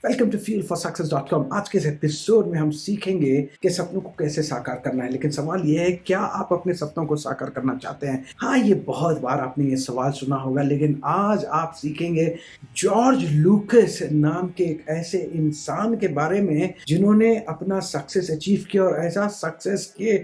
Welcome to fuelforsuccess.com। आज के इस एपिसोड में हम सीखेंगे कि सपनों को कैसे साकार करना है। लेकिन सवाल यह है, क्या आप अपने सपनों को साकार करना चाहते हैं? हाँ, ये बहुत बार आपने ये सवाल सुना होगा, लेकिन आज आप सीखेंगे जॉर्ज लूकस नाम के एक ऐसे इंसान के बारे में जिन्होंने अपना सक्सेस अचीव किया और ऐसा सक्सेस के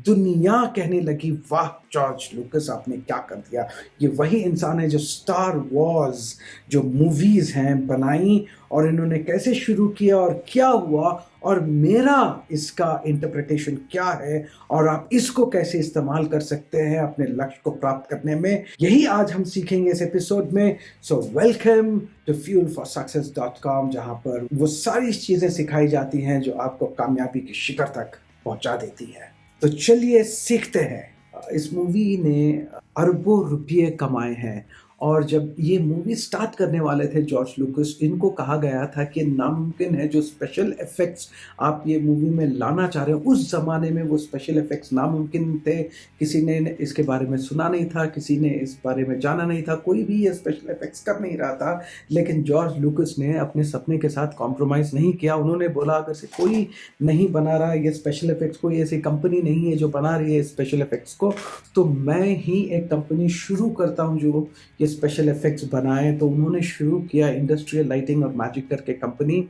दुनिया कहने लगी, वाह जॉर्ज लूकस आपने क्या कर दिया। ये वही इंसान है जो स्टार वॉर्स जो मूवीज हैं बनाई, और इन्होंने कैसे शुरू किया और क्या हुआ, और मेरा इसका इंटरप्रिटेशन क्या है, और आप इसको कैसे इस्तेमाल कर सकते हैं अपने लक्ष्य को प्राप्त करने में, यही आज हम सीखेंगे इस एपिसोड में। सो वेलकम टू fuelforsuccess.com, जहां पर वो सारी चीजें सिखाई जाती हैं जो आपको कामयाबी की शिखर तक पहुंचा देती है। तो चलिए सीखते हैं। इस मूवी ने अरबों रुपये कमाए हैं, और जब ये मूवी स्टार्ट करने वाले थे जॉर्ज लूकस, इनको कहा गया था कि नामुमकिन है जो स्पेशल इफेक्ट्स आप ये मूवी में लाना चाह रहे हो, उस ज़माने में वो स्पेशल इफेक्ट्स नामुमकिन थे। किसी ने इसके बारे में सुना नहीं था, किसी ने इस बारे में जाना नहीं था, कोई भी ये स्पेशल इफेक्ट्स कर नहीं रहा था। लेकिन जॉर्ज लूकस ने अपने सपने के साथ कॉम्प्रोमाइज़ नहीं किया। उन्होंने बोला, अगर से कोई नहीं बना रहा ये स्पेशल इफेक्ट्स, कोई ऐसी कंपनी नहीं है जो बना रही है स्पेशल इफेक्ट्स को, तो मैं ही एक कंपनी शुरू करता हूँ जो ये स्पेशल इफेक्ट्स बनाए। तो उन्होंने शुरू किया इंडस्ट्रियल लाइटिंग और मैजिक करके कंपनी।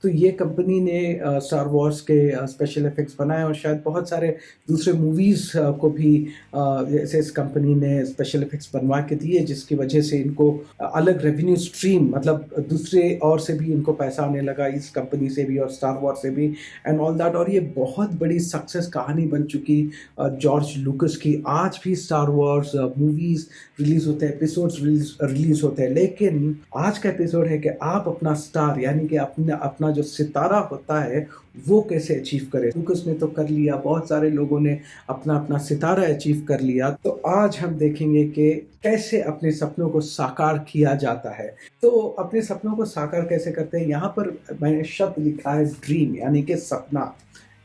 तो ये कंपनी ने स्टार वॉर्स के स्पेशल इफेक्ट्स बनाए, और शायद बहुत सारे दूसरे मूवीज़ को भी जैसे इस कंपनी ने स्पेशल इफेक्ट्स बनवा के दिए, जिसकी वजह से इनको अलग रेवेन्यू स्ट्रीम, मतलब दूसरे और से भी इनको पैसा आने लगा, इस कंपनी से भी और स्टार वॉर्स से भी एंड ऑल दैट। और ये बहुत बड़ी सक्सेस कहानी बन चुकी जॉर्ज लूकस की। आज भी स्टार वॉर्स मूवीज़ रिलीज होते हैं, एपिसोड्स रिलीज होते हैं, लेकिन आज का एपिसोड है कि आप अपना स्टार यानी कि अपना जो सितारा होता है वो कैसे अचीव करें। लूकस ने तो कर लिया, बहुत सारे लोगों ने अपना अपना सितारा अचीव कर लिया। तो आज हम देखेंगे कि कैसे अपने सपनों को साकार किया जाता है। तो अपने सपनों को साकार कैसे करते हैं, यहाँ पर मैंने शब्द लिखा है ड्रीम, यानी कि सपना,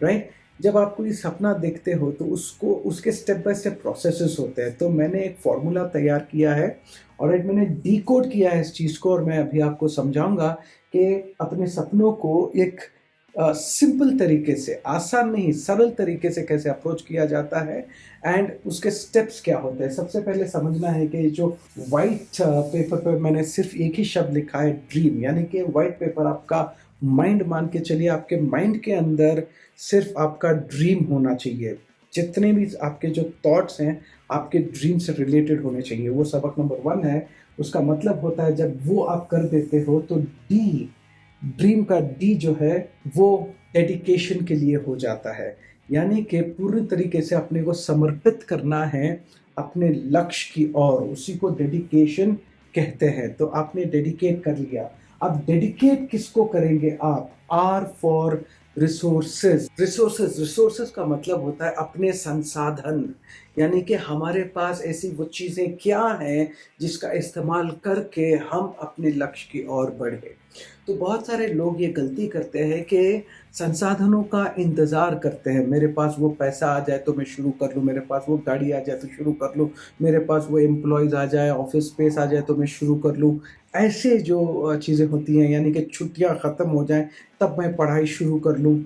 राइट। जब आप कोई सपना देखते हो तो उसको उसके स्टेप बाय स्टेप प्रोसेसेस होते हैं। तो मैंने एक फॉर्मूला तैयार किया है और एक मैंने डीकोड किया है इस चीज़ को, और मैं अभी आपको समझाऊंगा कि अपने सपनों को एक सिंपल तरीके से, आसान नहीं सरल तरीके से कैसे अप्रोच किया जाता है एंड उसके स्टेप्स क्या होते हैं। सबसे पहले समझना है कि जो वाइट पेपर पर मैंने सिर्फ एक ही शब्द लिखा है ड्रीम, यानी कि वाइट पेपर आपका माइंड मान के चलिए। आपके माइंड के अंदर सिर्फ आपका ड्रीम होना चाहिए। जितने भी आपके जो थॉट्स हैं आपके ड्रीम से रिलेटेड होने चाहिए। वो सबक नंबर 1 है। उसका मतलब होता है जब वो आप कर देते हो तो डी, ड्रीम का डी जो है वो डेडिकेशन के लिए हो जाता है, यानी कि पूरी तरीके से अपने को समर्पित करना है अपने लक्ष्य की ओर, उसी को डेडिकेशन कहते हैं। तो आपने डेडिकेट कर लिया। अब डेडिकेट किसको करेंगे आप? Are for resources. रिसोर्सेज का मतलब होता है अपने संसाधन, यानी कि हमारे पास ऐसी वो चीज़ें क्या हैं जिसका इस्तेमाल करके हम अपने लक्ष्य की ओर बढ़े। तो बहुत सारे लोग ये गलती करते हैं कि संसाधनों का इंतज़ार करते हैं। मेरे पास वो पैसा आ जाए तो मैं शुरू कर लूँ, मेरे पास वो गाड़ी आ जाए तो शुरू कर लूँ, मेरे पास वो एम्प्लॉयज़ आ जाए, ऑफिस स्पेस आ जाए तो मैं शुरू कर लूँ। ऐसे जो चीज़ें होती हैं, यानी कि छुट्टियाँ ख़त्म हो जाएं तब मैं पढ़ाई शुरू कर लूँ।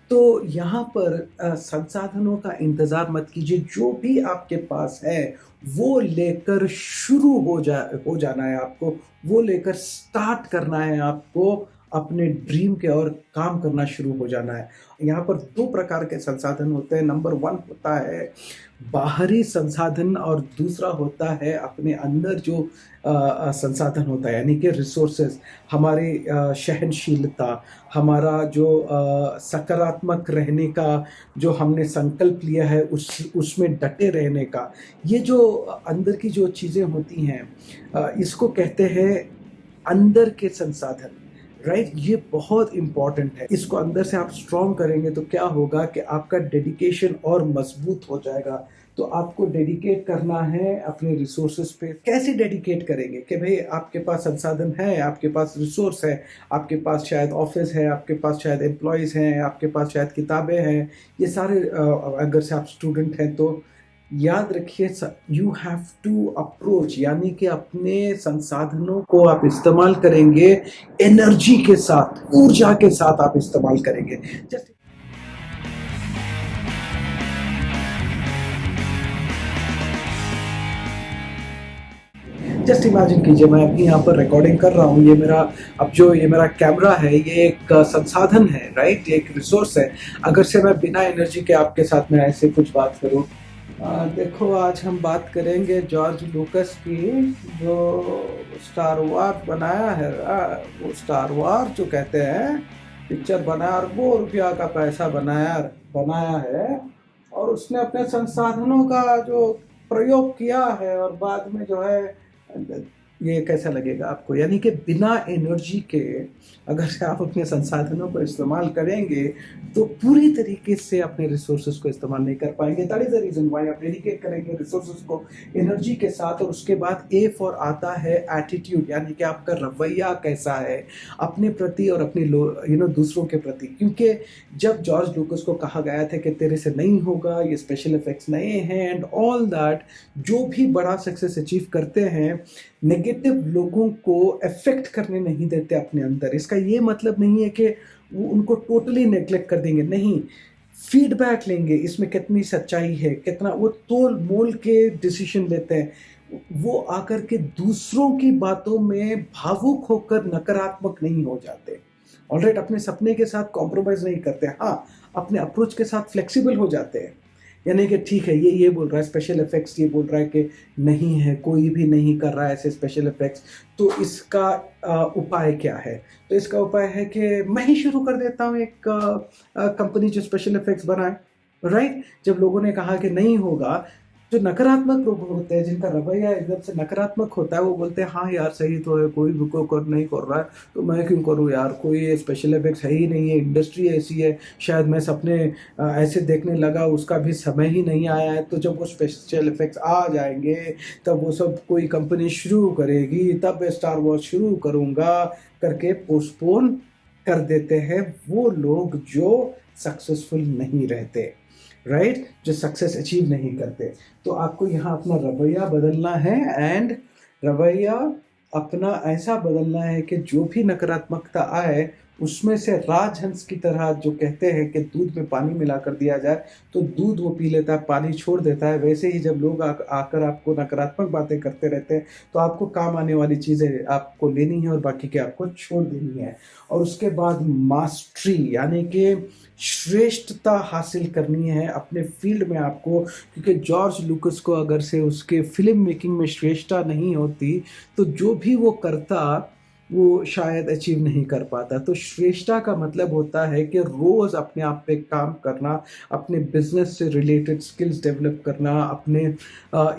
तो यहाँ पर संसाधनों का इंतज़ार मत कीजिए। जो भी आपके पास है वो लेकर शुरू हो जाना है आपको, वो लेकर स्टार्ट करना है आपको, अपने ड्रीम के और काम करना शुरू हो जाना है। यहाँ पर 2 प्रकार के संसाधन होते हैं। नंबर 1 होता है बाहरी संसाधन, और दूसरा होता है अपने अंदर जो संसाधन होता है, यानी कि रिसोर्सेज। हमारी सहनशीलता, हमारा जो सकारात्मक रहने का जो हमने संकल्प लिया है उसमें डटे रहने का, ये जो अंदर की जो चीज़ें होती हैं इसको कहते हैं अंदर के संसाधन, राइट। ये बहुत इंपॉर्टेंट है। इसको अंदर से आप स्ट्रॉन्ग करेंगे तो क्या होगा कि आपका डेडिकेशन और मजबूत हो जाएगा। तो आपको डेडिकेट करना है अपने रिसोर्सेज पे। कैसे डेडिकेट करेंगे कि भाई आपके पास संसाधन है, आपके पास रिसोर्स है, आपके पास शायद ऑफिस है, आपके पास शायद एम्प्लॉयज़ हैं, आपके पास शायद किताबें हैं, ये सारे अगर से आप स्टूडेंट हैं तो याद रखिए, यू हैव टू अप्रोच, यानी कि अपने संसाधनों को आप इस्तेमाल करेंगे एनर्जी के साथ, ऊर्जा के साथ आप इस्तेमाल करेंगे। जैसे जस्ट इमेजिन कीजिए, मैं अपनी यहाँ पर रिकॉर्डिंग कर रहा हूँ, ये मेरा कैमरा है, ये एक संसाधन है, राइट, ये एक रिसोर्स है। अगर से मैं बिना एनर्जी के आपके साथ में ऐसे कुछ बात करूँ, देखो आज हम बात करेंगे जॉर्ज लूकस की, जो स्टार वार बनाया है। वो स्टार वार जो कहते हैं पिक्चर बनाया, अरबों रुपया का पैसा बनाया है, और उसने अपने संसाधनों का जो प्रयोग किया है, और बाद में जो है, ये कैसा लगेगा आपको? यानी कि बिना एनर्जी के अगर से आप अपने संसाधनों को इस्तेमाल करेंगे तो पूरी तरीके से अपने रिसोर्सेज को इस्तेमाल नहीं कर पाएंगे। That is the reason why आप डेडिकेट करेंगे रिसोर्सेज को एनर्जी के साथ। और उसके बाद ए फॉर आता है एटीट्यूड, यानी कि आपका रवैया कैसा है अपने प्रति और अपने दूसरों के प्रति। क्योंकि जब जॉर्ज लूकस को कहा गया था कि तेरे से नहीं होगा, ये स्पेशल इफेक्ट्स नए हैं एंड ऑल दैट, जो भी बड़ा सक्सेस अचीव करते हैं नेगेटिव लोगों को अफेक्ट करने नहीं देते अपने अंदर। इसका ये मतलब नहीं है कि वो उनको टोटली नेग्लेक्ट कर देंगे, नहीं, फीडबैक लेंगे, इसमें कितनी सच्चाई है, कितना वो तोल मोल के डिसीजन लेते हैं। वो आकर के दूसरों की बातों में भावुक होकर नकारात्मक नहीं हो जाते। ऑलराइट, अपने सपने के साथ कॉम्प्रोमाइज नहीं करते, हाँ अपने अप्रोच के साथ फ्लेक्सिबल हो जाते हैं। यानी कि ठीक है, ये बोल रहा है स्पेशल इफेक्ट्स, ये बोल रहा है कि नहीं है, कोई भी नहीं कर रहा है ऐसे स्पेशल इफेक्ट्स, तो इसका उपाय क्या है? तो इसका उपाय है कि मैं ही शुरू कर देता हूँ एक कंपनी जो स्पेशल इफेक्ट्स बनाए, राइट। जब लोगों ने कहा कि नहीं होगा, जो नकारात्मक लोग होते हैं, जिनका रवैया एकदम से नकारात्मक होता है, वो बोलते हैं हाँ यार सही तो है, कोई भी को नहीं कर रहा है तो मैं क्यों करूँ यार, कोई स्पेशल इफेक्ट्स है ही नहीं है, इंडस्ट्री ऐसी है, शायद मैं सपने ऐसे देखने लगा, उसका भी समय ही नहीं आया है। तो जब वो स्पेशल इफेक्ट्स आ जाएंगे तब वो सब कोई कंपनी शुरू करेगी, तब मैं स्टार वॉर्स शुरू करूँगा करके पोस्टपोन कर देते हैं वो लोग जो सक्सेसफुल नहीं रहते, राइट, जो सक्सेस अचीव नहीं करते। तो आपको यहाँ अपना रवैया बदलना है, एंड रवैया अपना ऐसा बदलना है कि जो भी नकारात्मकता आए उसमें से राजहंस की तरह, जो कहते हैं कि दूध में पानी मिला कर दिया जाए तो दूध वो पी लेता है, पानी छोड़ देता है। वैसे ही जब लोग आकर आपको नकारात्मक बातें करते रहते हैं तो आपको काम आने वाली चीज़ें आपको लेनी है और बाकी के आपको छोड़ देनी है। और उसके बाद मास्टरी, यानी कि श्रेष्ठता हासिल करनी है अपने फील्ड में आपको। क्योंकि जॉर्ज लूकस को अगर से उसके फिल्म मेकिंग में श्रेष्ठता नहीं होती तो जो भी वो करता वो शायद अचीव नहीं कर पाता। तो श्रेष्ठता का मतलब होता है कि रोज़ अपने आप पे काम करना, अपने बिजनेस से रिलेटेड स्किल्स डेवलप करना, अपने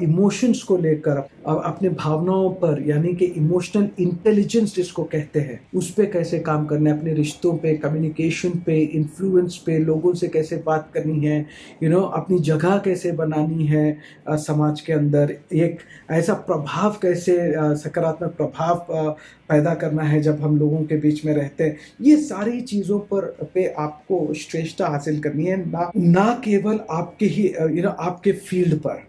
इमोशंस को लेकर, अपने भावनाओं पर, यानी कि इमोशनल इंटेलिजेंस जिसको कहते हैं, उस पे कैसे काम करना है, अपने रिश्तों पे, कम्युनिकेशन पे, इन्फ्लुएंस पे, लोगों से कैसे बात करनी है, अपनी जगह कैसे बनानी है समाज के अंदर, एक ऐसा प्रभाव कैसे सकारात्मक प्रभाव पैदा करना है जब हम लोगों के बीच में रहते हैं। ये सारी चीज़ों पे आपको श्रेष्ठता हासिल करनी है, ना केवल आपके ही आपके फील्ड पर।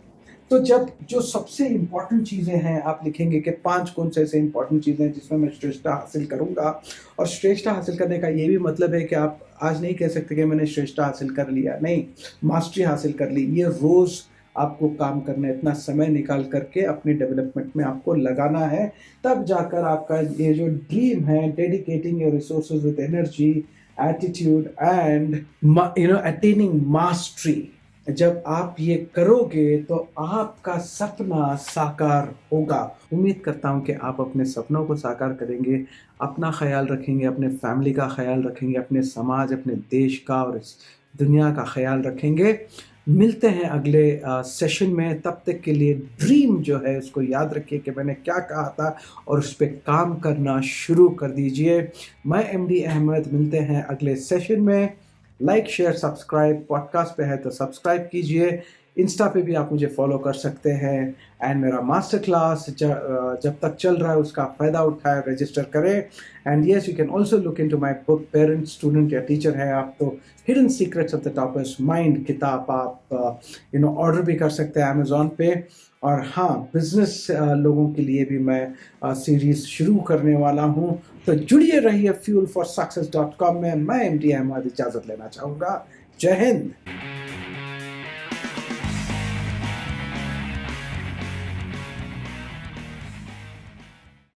तो जब जो सबसे इम्पॉर्टेंट चीज़ें हैं आप लिखेंगे कि 5 कौन से ऐसे इम्पॉर्टेंट चीज़ें हैं जिसमें मैं श्रेष्ठता हासिल करूंगा। और श्रेष्ठता हासिल करने का ये भी मतलब है कि आप आज नहीं कह सकते कि मैंने श्रेष्ठता हासिल कर लिया, नहीं, मास्टरी हासिल कर ली। ये रोज़ आपको काम करना है, इतना समय निकाल करके अपने डेवलपमेंट में आपको लगाना है, तब जाकर आपका ये जो ड्रीम है, dedicating your resources with energy, attitude and attaining mastery, जब आप ये करोगे तो आपका सपना साकार होगा। उम्मीद करता हूँ कि आप अपने सपनों को साकार करेंगे, अपना ख्याल रखेंगे, अपने फैमिली का ख्याल रखेंगे, अपने समाज, अपने देश का और इस दुनिया का ख्याल रखेंगे। मिलते हैं अगले सेशन में, तब तक के लिए ड्रीम जो है उसको याद रखिए कि मैंने क्या कहा था और उस पर काम करना शुरू कर दीजिए। मैं एमडी अहमद, मिलते हैं अगले सेशन में। लाइक शेयर सब्सक्राइब, पॉडकास्ट पे है तो सब्सक्राइब कीजिए, इंस्टा पे भी आप मुझे फॉलो कर सकते हैं। एंड मेरा मास्टर क्लास जब तक चल रहा है उसका फ़ायदा उठाएं, रजिस्टर करें। And yes, you can also look into my book. Parent, student या टीचर है आप तो hidden secrets of the toppers mind किताब आप ऑर्डर भी कर सकते हैं अमेज़ॉन पे। और हाँ, बिजनेस लोगों के लिए भी मैं सीरीज़ शुरू करने वाला हूँ, तो जुड़िए रहिए fuelforsuccess.com में। मैं MD अहमद इजाज़त लेना चाहूँगा। जय हिंद।